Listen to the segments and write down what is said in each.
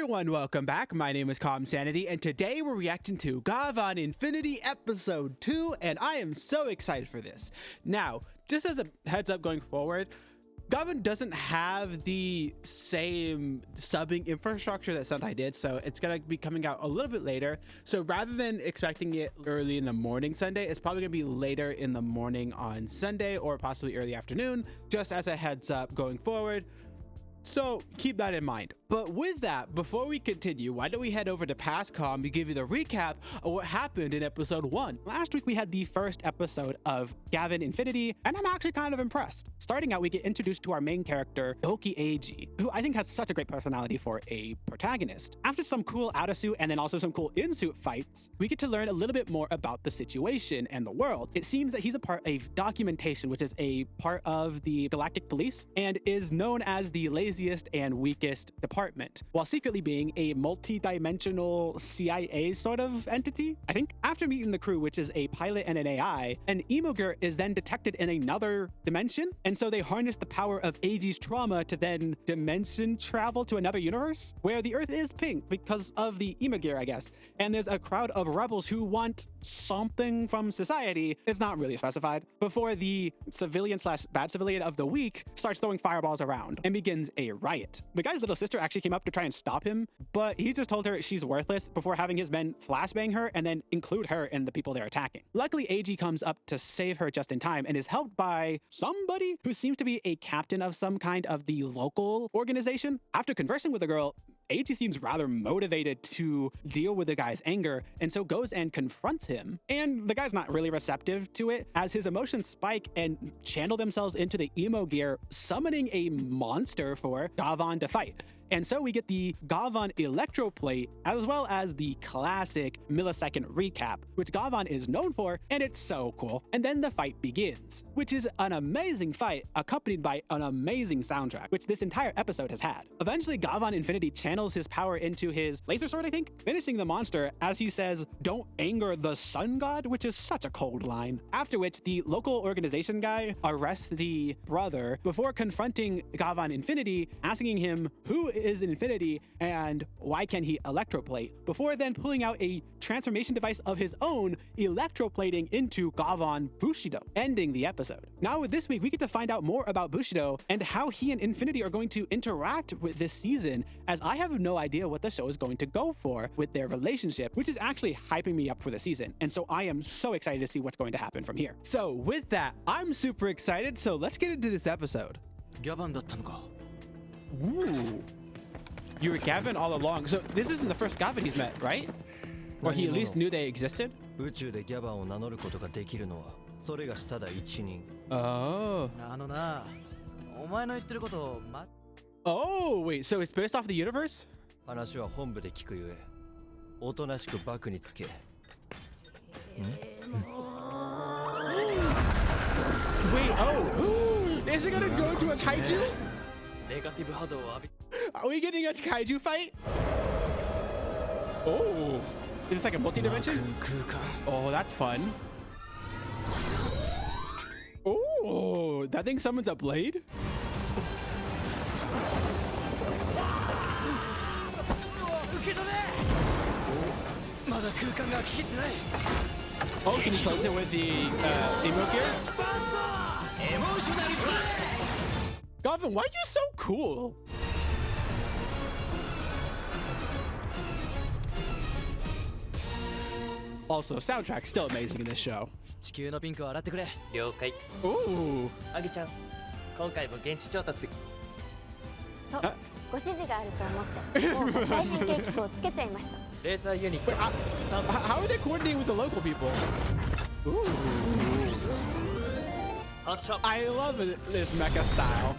everyone, welcome back. My name is Calm Sanity, and today we're reacting to Gavan Infinity Episode 2, and I am so excited for this. Now, just as a heads up going forward, Gavan doesn't have the same subbing infrastructure that Sentai did, so it's going to be coming out a little bit later. So rather than expecting it early in the morning Sunday, it's probably going to be later in the morning on Sunday or possibly early afternoon, just as a heads up going forward. So keep that in mind. But with that, before we continue, why don't we head over to PastCom to give you the recap of what happened in episode 1. Last week we had the first episode of Gavan Infinity, and I'm actually kind of impressed. Starting out, we get introduced to our main character, Doki Eiji, who I think has such a great personality for a protagonist. After some cool out-of-suit and then also some cool in-suit fights, we get to learn a little bit more about the situation and the world. It seems that he's a part of documentation, which is a part of the Galactic Police, and is known as the laziest and weakest department, while secretly being a multi-dimensional CIA sort of entity, I think. After meeting the crew, which is a pilot and an AI, an Emogre is then detected in another dimension, and so they harness the power of Eiji's trauma to then dimension travel to another universe, where the Earth is pink because of the Emogre, I guess, and there's a crowd of rebels who want something from society. It's not really specified, before the civilian slash bad civilian of the week starts throwing fireballs around and begins a riot. The guy's little sister actually came up to try and stop him, but he just told her she's worthless before having his men flashbang her and then include her in the people they're attacking. Luckily, Eiji comes up to save her just in time and is helped by somebody who seems to be a captain of some kind of the local organization. After conversing with the girl, Eiji seems rather motivated to deal with the guy's anger, and so goes and confronts him. And the guy's not really receptive to it, as his emotions spike and channel themselves into the emo gear, summoning a monster for Gavan to fight. And so we get the Gavan Electroplate, as well as the classic millisecond recap, which Gavan is known for, and it's so cool. And then the fight begins, which is an amazing fight accompanied by an amazing soundtrack, which this entire episode has had. Eventually, Gavan Infinity channels his power into his laser sword, I think, finishing the monster as he says, "Don't anger the sun god," which is such a cold line. After which, the local organization guy arrests the brother before confronting Gavan Infinity, asking him who is Infinity and why can he electroplate, before then pulling out a transformation device of his own, electroplating into Gavan Bushido, ending the episode. Now with this week, we get to find out more about Bushido and how he and Infinity are going to interact with this season, as I have no idea what the show is going to go for with their relationship, which is actually hyping me up for the season. And so I am so excited to see what's going to happen from here. So with that, I'm super excited, so let's get into this episode. Ooh. You were Gavan all along. So this isn't the first Gavan he's met, right? Or he at least knew they existed? Oh. Oh, wait, so it's based off the universe? Wait, oh. Is it gonna go into a kaiju? Are we getting a kaiju fight? Oh, is this like a multi-dimension? Oh, that's fun. Oh, that thing summons a blade? Oh, can you close it with the emo gear? Gavan, why are you so cool? Also, soundtrack still amazing in this show. Ooh. ご指示があると思って、もう大変警告をつけちゃいました。レーザーユニット。How are they coordinating with the local people? Ooh. I love this mecha style.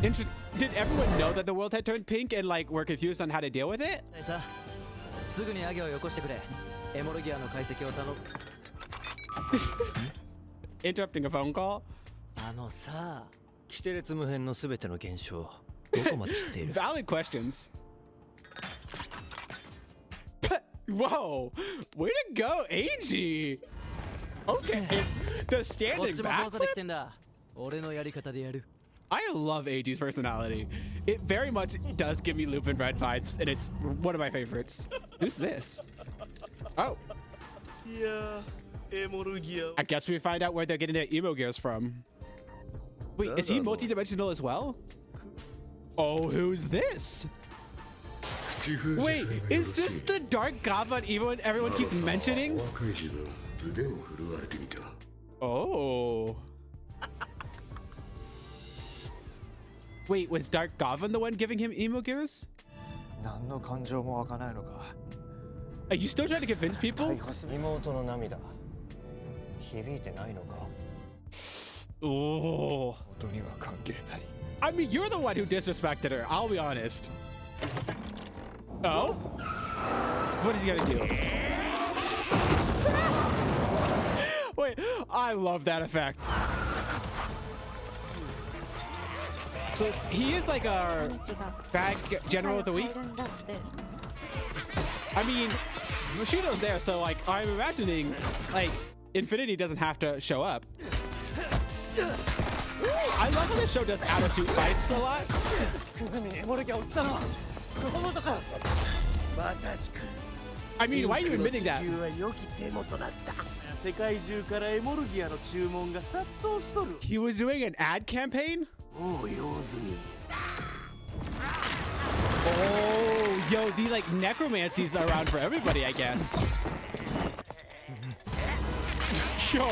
Did everyone know that the world had turned pink and like were confused on how to deal with it? Interrupting a phone call? Valid questions. Whoa! Way to go, Eiji! Okay, the standing backflip? I love AG's personality. It very much does give me Lupin Red vibes, and it's one of my favorites. Who's this? Oh. Yeah, I guess we find out where they're getting their emo gears from. Wait, is he multidimensional as well? Oh, who's this? Wait, is this the Dark Gavan emo everyone keeps mentioning? Oh. Wait, was Dark Gavan the one giving him emo gears? Are you still trying to convince people? Oh. I mean, you're the one who disrespected her, I'll be honest. Oh? What is he gonna do? Wait, I love that effect. So he is like our bad general of the week. I mean, Bushido's there, so like I'm imagining like Infinity doesn't have to show up. I love how this show does out of suit fights a lot. I mean, why are you admitting that? He was doing an ad campaign? Oh, yo, the like necromancies are around for everybody, I guess. Yo,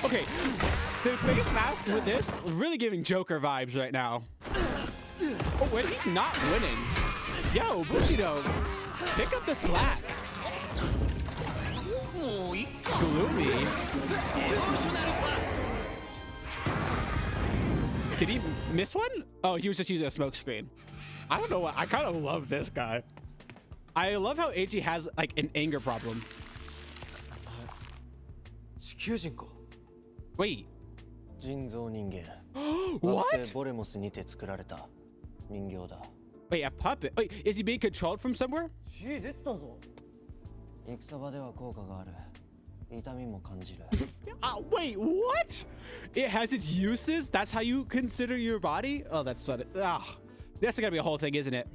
okay, the face mask with this really giving Joker vibes right now. Oh wait, he's not winning. Yo, Bushido, pick up the slack. Gloomy. Did he miss one? Oh, he was just using a smoke screen. I don't know what. I kind of love this guy. I love how AG has like an anger problem. Wait. What? Wait, a puppet? Wait, is he being controlled from somewhere? Wait, what? It has its uses? That's how you consider your body? Oh, that's sudden. That's gotta be a whole thing, isn't it?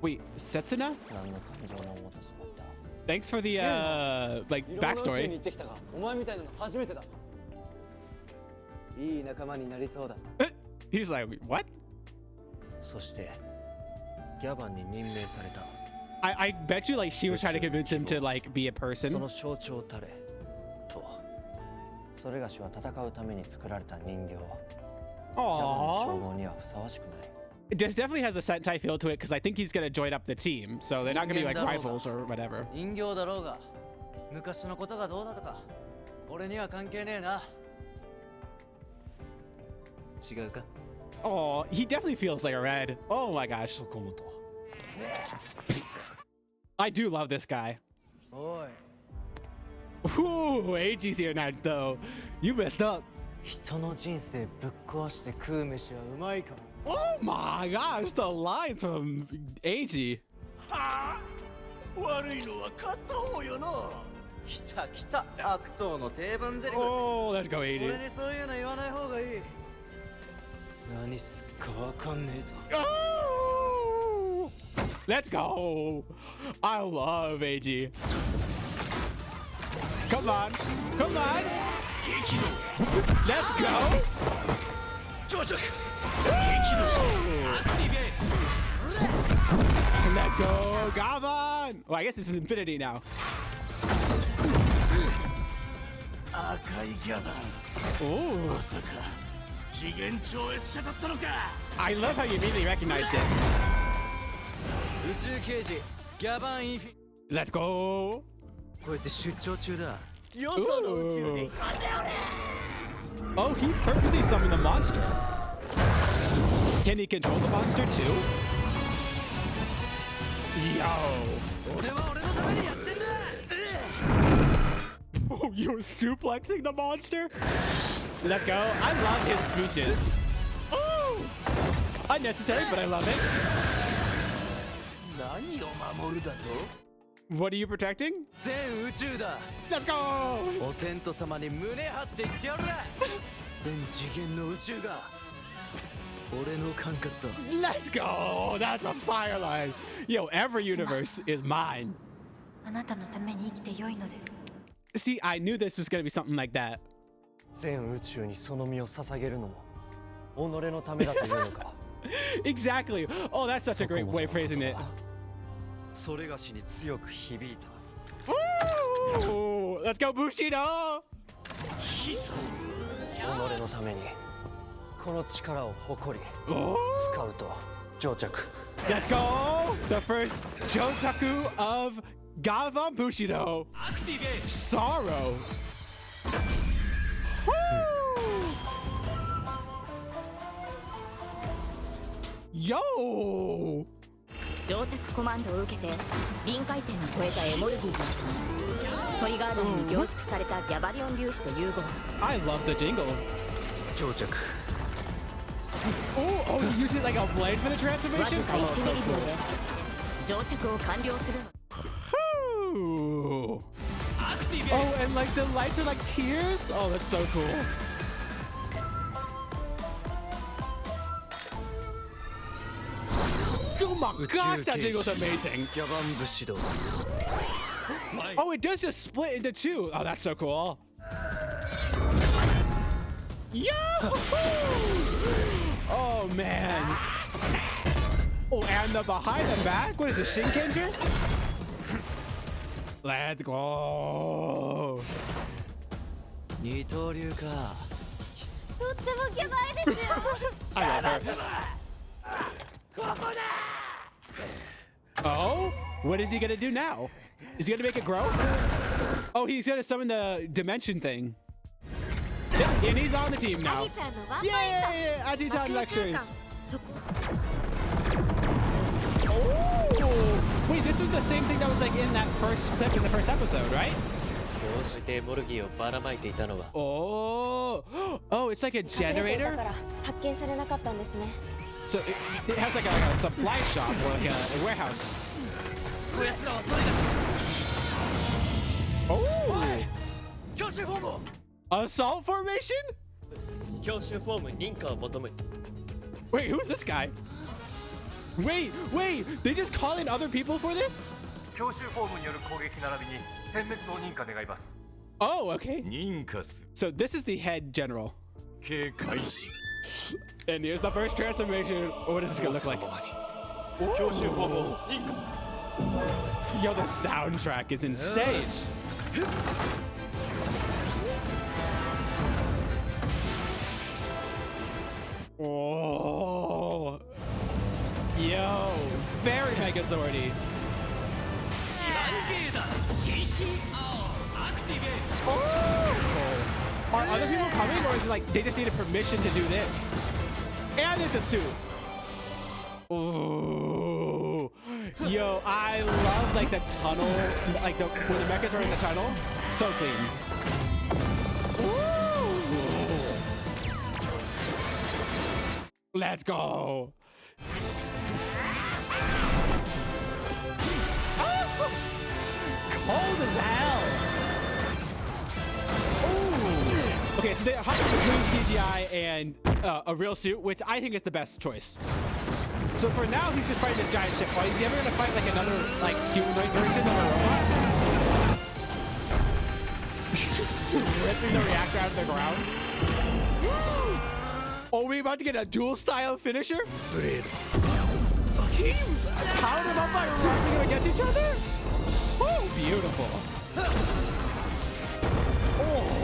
Wait, Setsuna? Thanks for the like backstory. He's like, what? I bet you like she was trying to convince him to like be a person. Aww. It just definitely has a Sentai feel to it because I think he's gonna join up the team, so they're not gonna be like rivals or whatever. Oh, he definitely feels like a red. Oh my gosh. I do love this guy. Ooh, AG's here now though. You messed up. Oh my gosh, the lines from AG. Oh, let's go, AG. Oh, let's go. I love AG. Come on, come on. Let's go. Let's go, Gavan. Well, I guess this is Infinity now. Oh. I love how you immediately recognized it. Let's go. Ooh. Oh, he purposely summoned the monster. Can he control the monster too? Yo. Oh, you're suplexing the monster? Let's go. I love his speeches. Oh, unnecessary, but I love it. What are you protecting? Let's go! Let's go. That's a fire line. Yo, every universe is mine. あなたのために生きて良いのです。 See, I knew this was gonna be something like that. 全宇宙にその身を捧げるのも己のためだというのか。 Exactly. Oh, that's such a great way of phrasing it. それがしに強く響いた。 Ooh, let's go, Bushido. 己のためにこの力を誇り Oh. 使うと定着。 Let's go. The first Jotaku of Gavan Bushido. Sorrow. Yo. 乗着コマンドを受けて臨界点を超えたエモルギーがトリガーダムに凝縮されたギャバリオン粒子と融合。 I love the jingle. 定着。 Oh, you use it like a blade for the わず transformation? か Oh, 1 so ミリ秒 cool. で乗着を完了するの。 Ooh. Oh, and like the lights are like tears? Oh, that's so cool. Oh my gosh, that jingle's amazing. ギャバン武士道。 Oh, it does just split into two. Oh, that's so cool. Yo! Oh, man. Oh, and the behind the back? What is this, Shinkenger? Let's go. 二刀流か。とってもケバいですよ。 I love her. Oh? What is he gonna do now? Is he gonna make it grow? Oh, he's gonna summon the dimension thing. Yep, and he's on the team ア now. ギちゃんのワンポイン Yay! ト。 Ajitan 空間 lectures. そこ。 Oh! Wait, this was the same thing that was like in that first clip in the first episode, right? こうしてモルギーをばらまいていたのは Oh! Oh, it's like a 隠れていた generator? から発見されなかったんですね。 So it has like a supply shop or like a warehouse. こやつらはそれだし。 Oh! 強襲フォームを。 Assault formation? 教習フォーム認可を求め Wait, who's this guy? Wait, they just call in other people for this? 強襲フォームによる攻撃並びに殲滅を認可願います。 Oh, okay. 認可す。 So this is the head general. 警戒し。 And here's the first transformation. What is this gonna look like? 強襲フォームを認可。 Yo, the soundtrack is insane. Oh. Yo, very Megazordy. Oh. Are other people coming, or is it like they just needed permission to do this? And it's a suit. Oh. Yo, I love like the tunnel, like when the mechas are in the tunnel. So clean. Ooh. Let's go. Oh, cold as hell. Ooh. Okay, so they hop between CGI and a real suit, which I think is the best choice. So for now, he's just fighting this giant ship. Oh, is he ever gonna fight like another like humanoid version of a robot? Just ripping the reactor out of the ground. Oh, we about to get a dual style finisher? Can you power them up by rubbing them against each other? Oh, beautiful. Oh.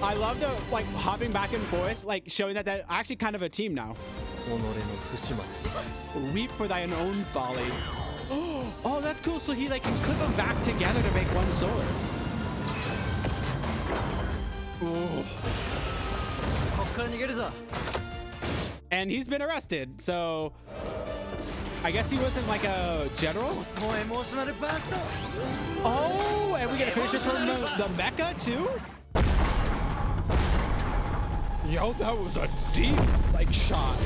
I love the like hopping back and forth, like showing that they're actually kind of a team now. 己の不始末。 Weep for thine own folly. Oh, that's cool. So he like can clip them back together to make one sword. Ooh. こっから逃げるぞ。 And he's been arrested, so I guess he wasn't like a general. コスモエモーショナルバースト。 Oh, and we get a finisher from the mecha too? Yo, that was a deep like shot.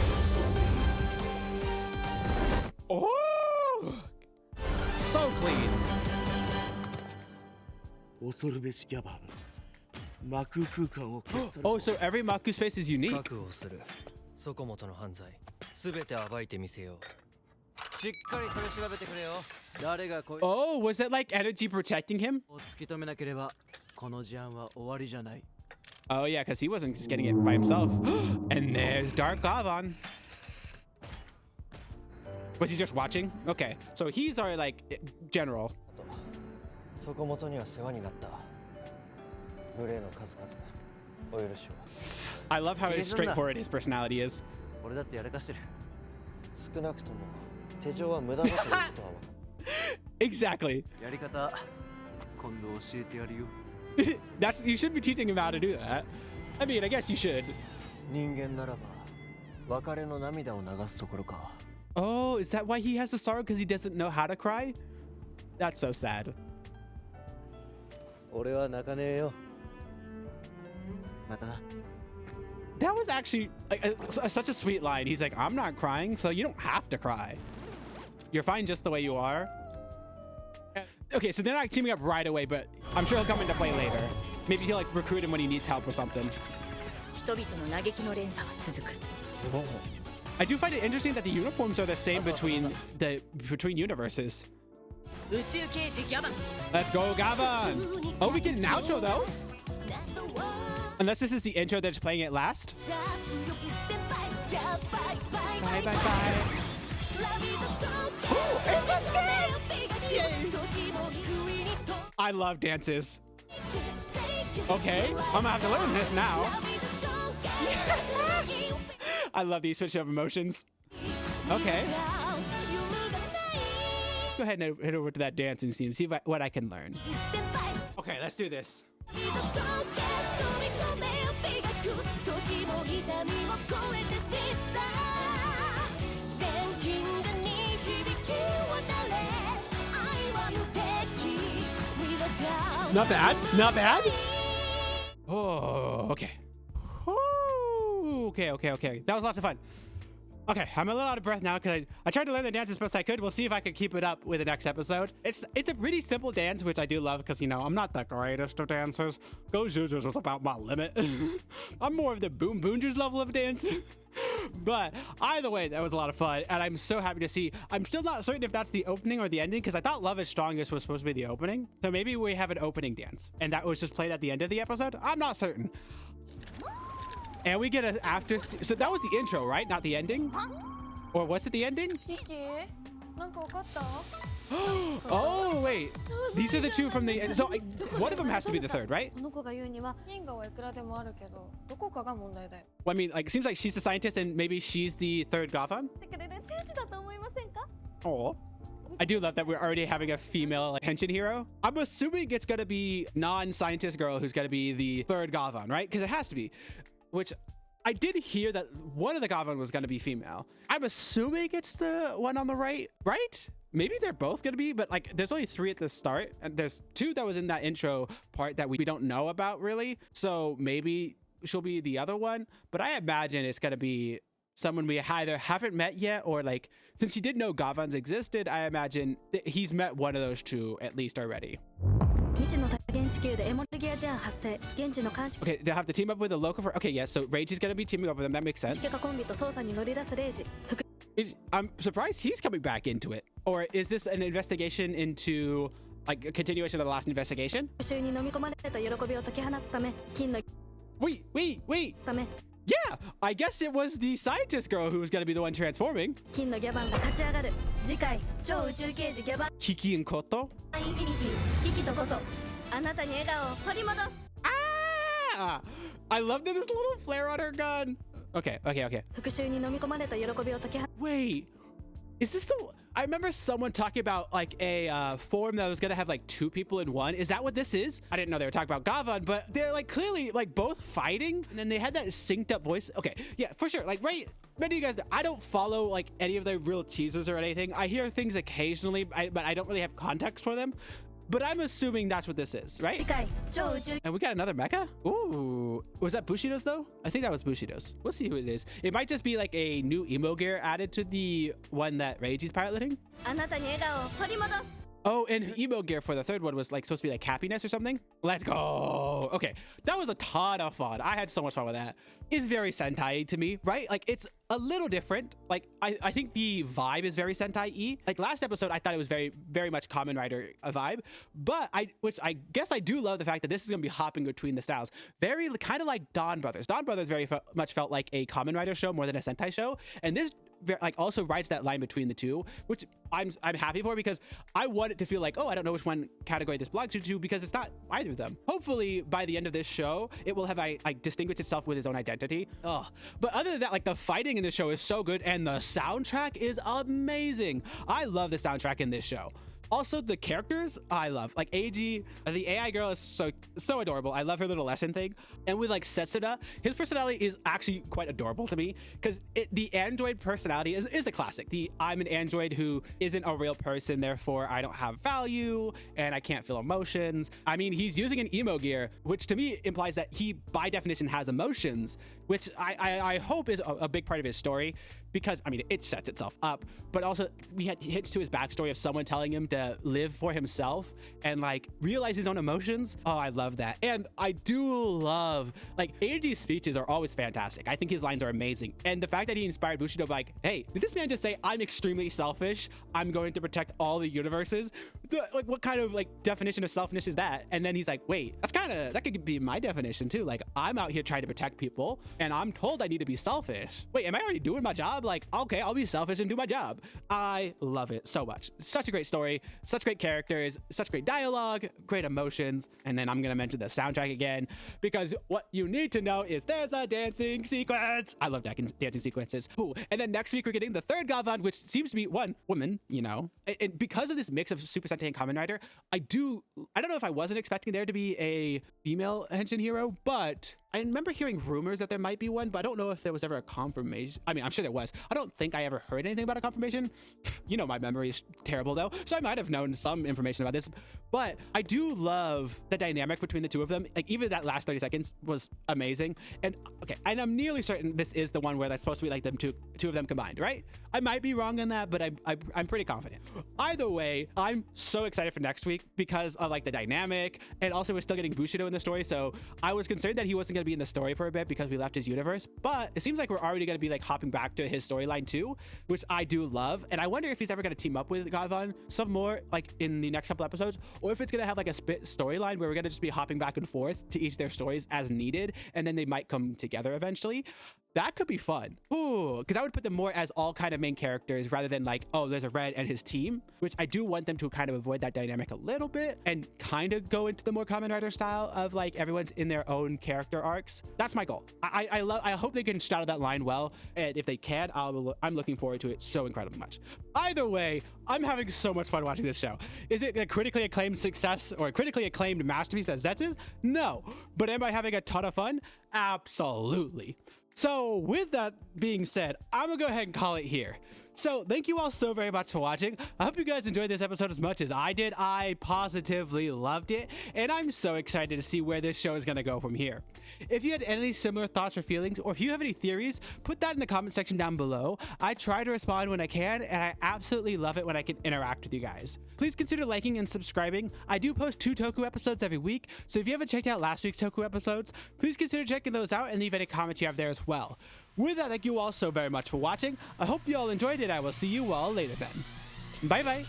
Oh, so clean. 恐るべしギャバン Oh, so every Maku space is unique. 覚悟する。そこもとの犯罪、すべて暴いてみせよう。しっかり取り調べてくれよ。誰がこい Oh, was it like energy protecting him? を突き止めなければこの事案は終わりじゃない。 Oh yeah, because he wasn't just getting it by himself. And there's Dark Gavan. Was he just watching? Okay, so he's our like general. そこもとには世話になった。無礼の数々、お許しを。 I love how straightforward his personality is. 俺だってやらかしてる。少なくとも手錠は無駄だということは分かる。Exactly. やり方今度教えてやるよ。 You should be teaching him how to do that. I mean, I guess you should. 人間ならば別れの涙を流すところか。 Oh, is that why he has a sorrow? Because he doesn't know how to cry? That's so sad. 俺は泣かねえよ。またな。 That was actually like such a sweet line. He's like, I'm not crying, so you don't have to cry. You're fine just the way you are. Okay, so they're not teaming up right away, but I'm sure he'll come into play later. Maybe he'll like recruit him when he needs help or something. 人々の嘆きの連鎖は続く。 I do find it interesting that the uniforms are the same between universes. 宇宙刑事ギャバン。 Let's go, Gavan! Oh, we get an outro though. Unless this is the intro, they're just playing it last. Bye, bye, bye. Oh, and the dance! Yay! I love dances. Okay, I'm gonna have to learn this now. I love these switch of emotions. Okay. Go ahead and head over to that dancing scene and see what I can learn. Okay, let's do this. Not bad. Not bad. Oh, okay. Oh, okay. That was lots of fun. Okay, I'm a little out of breath now because I tried to learn the dance as best I could. We'll see if I can keep it up with the next episode. It's a pretty simple dance, which I do love because, you know, I'm not the greatest of dancers. Gojuju's was about my limit. I'm more of the Boom Boonjers level of dance. But either way, that was a lot of fun, and I'm so happy to see. I'm still not certain if that's the opening or the ending because I thought Love is Strongest was supposed to be the opening. So maybe we have an opening dance, and that was just played at the end of the episode. I'm not certain. And we get an after. So that was the intro, right? Not the ending? Or was it the ending? Oh, wait. These are the two from the end. So one of them has to be the third, right? Well, I mean, like, it seems like she's the scientist and maybe she's the third Gavan. Oh. I do love that we're already having a female like, henchman hero. I'm assuming it's going to be non-scientist girl who's going to be the third Gavan, right? Because it has to be. Which I did hear that one of the Gavan was going to be female. I'm assuming it's the one on the right, right? Maybe they're both going to be, but like there's only 3 at the start and there's 2 that was in that intro part that we don't know about really. So maybe she'll be the other one, but I imagine it's going to be someone we either haven't met yet or like, since he did know Gavans existed, I imagine that he's met one of those 2 at least already. Okay, they'll have to team up with a local for. Okay, yes, so Rage is going to be teaming up with them. That makes sense. I'm surprised he's coming back into it. Or is this an investigation into like a continuation of the last investigation? Wait. Yeah, I guess it was the scientist girl who was going to be the one transforming. Kiki and Koto? Ah! I love that there's a little flare on her gun. Okay. Wait, is this the... I remember someone talking about like a form that was gonna have like 2 people in one. Is that what this is? I didn't know they were talking about Gavan, but they're like clearly like both fighting and then they had that synced up voice. Okay, yeah, for sure. Like right, many of you guys, I don't follow like any of the real teasers or anything. I hear things occasionally, but I don't really have context for them. But I'm assuming that's what this is, right? And we got another mecha? Ooh. Was that Bushido's though? I think that was Bushido's. We'll see who it is. It might just be like a new emo gear added to the one that Reiji's piloting. Oh, and emo gear for the third one was like supposed to be like happiness or something. Let's go. Okay, that was a ton of fun. I had so much fun with that. It's very Sentai to me, right? Like it's a little different. Like I think the vibe is very Sentai-y. Like last episode, I thought it was very much Kamen Rider a vibe, but which I guess I do love the fact that this is gonna be hopping between the styles. Very kind of like Dawn Brothers. Dawn Brothers very much felt like a Kamen Rider show more than a Sentai show, and this like also rides that line between the two, which I'm happy for, because I want it to feel like, oh, I don't know which one category this belongs to, because it's not either of them. Hopefully by the end of this show, it will have like distinguished itself with its own identity. Oh, but other than that, like the fighting in the show is so good, and the soundtrack is amazing. I love the soundtrack in this show. Also, the characters I love, like Eiji, the AI girl is so adorable. I love her little lesson thing. And with like Setsuda, his personality is actually quite adorable to me, because the android personality is a classic. I'm an android who isn't a real person, therefore I don't have value and I can't feel emotions. I mean, he's using an emo gear, which to me implies that he by definition has emotions, which I hope is a big part of his story, because I mean it sets itself up, but also we had hits to his backstory of someone telling him to live for himself and like realize his own emotions. Oh, I love that. And I do love, like, Eiji's speeches are always fantastic. I think his lines are amazing, and the fact that he inspired Bushido, like, hey, did this man just say I'm extremely selfish, I'm going to protect all the universes? Like, what kind of like definition of selfishness is that? And then he's like, wait, that could be my definition too. Like, I'm out here trying to protect people and I'm told I need to be selfish. Wait, am I already doing my job? Like, okay, I'll be selfish and do my job. I love it so much. Such a great story, such great characters, such great dialogue, great emotions. And then I'm gonna mention the soundtrack again, because what you need to know is there's a dancing sequence. I love dancing sequences. Ooh. And then next week we're getting the third Gavan, which seems to be one woman, you know. And because of this mix of Super Sentai and Kamen Rider, I don't know if I wasn't expecting there to be a female henshin hero, but I remember hearing rumors that there might be one, but I don't know if there was ever a confirmation. I mean, I'm sure there was. I don't think I ever heard anything about a confirmation. You know, my memory is terrible though, so I might have known some information about this, but I do love the dynamic between the two of them. Like, even that last 30 seconds was amazing. And okay, and I'm nearly certain this is the one where that's supposed to be like them two of them combined, right? I might be wrong on that, but I'm pretty confident. Either way, I'm so excited for next week because of like the dynamic, and also we're still getting Bushido in the story, so I was concerned that he wasn't going to be in the story for a bit because we left his universe, but it seems like we're already going to be like hopping back to his storyline too, which I do love. And I wonder if he's ever going to team up with Gavan some more, like in the next couple episodes, or if it's going to have like a split storyline where we're going to just be hopping back and forth to each their stories as needed, and then they might come together eventually. That could be fun. Ooh, because I would put them more as all kind of main characters rather than like, oh, there's a Red and his team, which I do want them to kind of avoid that dynamic a little bit and kind of go into the more Kamen Rider style of like everyone's in their own character arcs. That's my goal. I hope they can straddle that line well, and if they can, I'm looking forward to it so incredibly much. Either way, I'm having so much fun watching this show. Is it a critically acclaimed success or a critically acclaimed masterpiece that Zets is? No. But am I having a ton of fun? Absolutely. So with that being said, I'm gonna go ahead and call it here. So thank you all so very much for watching. I hope you guys enjoyed this episode as much as I did. I positively loved it, and I'm so excited to see where this show is going to go from here. If you had any similar thoughts or feelings, or if you have any theories, put that in the comment section down below. I try to respond when I can, and I absolutely love it when I can interact with you guys. Please consider liking and subscribing. I do post 2 Toku episodes every week, so if you haven't checked out last week's Toku episodes, please consider checking those out and leave any comments you have there as well. With that, thank you all so very much for watching. I hope you all enjoyed it. I will see you all later then. Bye bye.